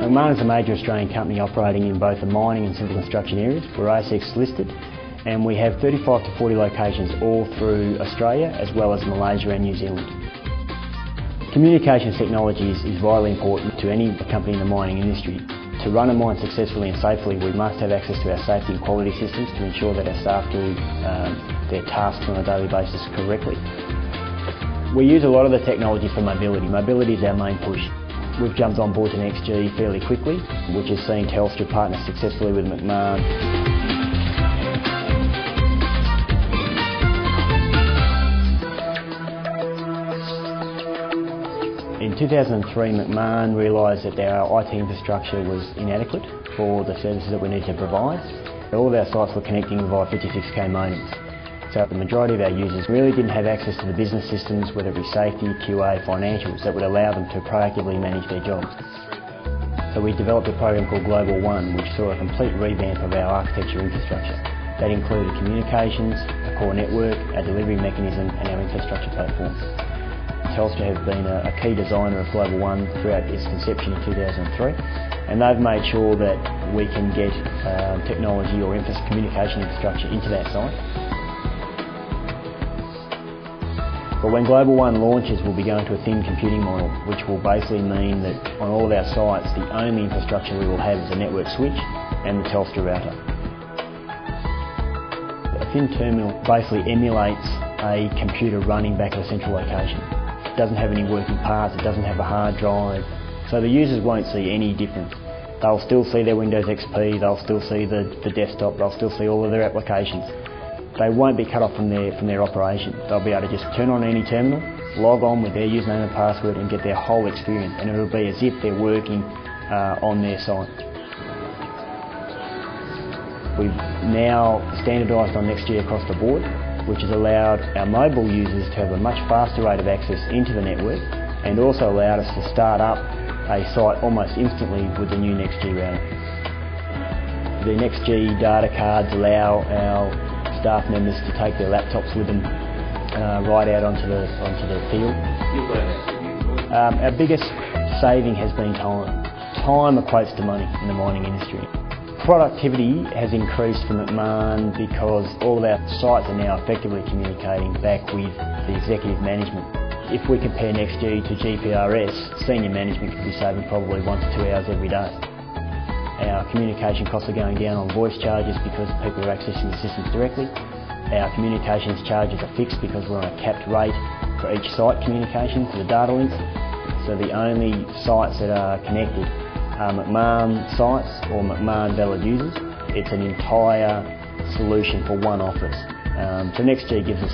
Macmahon is a major Australian company operating in both the mining and civil construction areas. We're ASX listed and we have 35 to 40 locations all through Australia as well as Malaysia and New Zealand. Communications technology is vitally important to any company in the mining industry. To run a mine successfully and safely, we must have access to our safety and quality systems to ensure that our staff do their tasks on a daily basis correctly. We use a lot of the technology for mobility. Mobility is our main push. We've jumped on board to NextG fairly quickly, which has seen Telstra partner successfully with Macmahon. In 2003, Macmahon realised that our IT infrastructure was inadequate for the services that we need to provide. All of our sites were connecting via 56k modems. So the majority of our users really didn't have access to the business systems, whether it be safety, QA, financials, that would allow them to proactively manage their jobs. So we developed a program called Global One, which saw a complete revamp of our architecture infrastructure. That included communications, a core network, our delivery mechanism and our infrastructure platform. Telstra has been a key designer of Global One throughout its conception in 2003, and they've made sure that we can get technology or communication infrastructure into that site. But when Global One launches, we'll be going to a thin computing model, which will basically mean that on all of our sites, the only infrastructure we will have is a network switch and the Telstra router. A thin terminal basically emulates a computer running back at a central location. It doesn't have any working parts, it doesn't have a hard drive, so the users won't see any difference. They'll still see their Windows XP, they'll still see the desktop, they'll still see all of their applications. They won't be cut off from their operation. They'll be able to just turn on any terminal, log on with their username and password and get their whole experience, and it'll be as if they're working on their site. We've now standardised on NextG across the board, which has allowed our mobile users to have a much faster rate of access into the network and also allowed us to start up a site almost instantly with the new NextG router. The NextG data cards allow our staff members to take their laptops with them right out onto the field. Our biggest saving has been time. Time equates to money in the mining industry. Productivity has increased for Macmahon because all of our sites are now effectively communicating back with the executive management. If we compare NextG to GPRS, senior management could be saving probably 1 to 2 hours every day. Our communication costs are going down on voice charges because people are accessing the systems directly. Our communications charges are fixed because we're on a capped rate for each site communication for the data links. So the only sites that are connected are Macmahon sites or Macmahon valid users. It's an entire solution for one office. So NextG gives us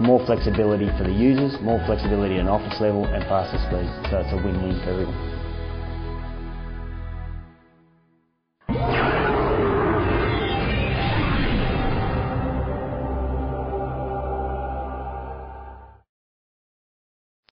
more flexibility for the users, more flexibility at an office level and faster speed. So it's a win-win for everyone.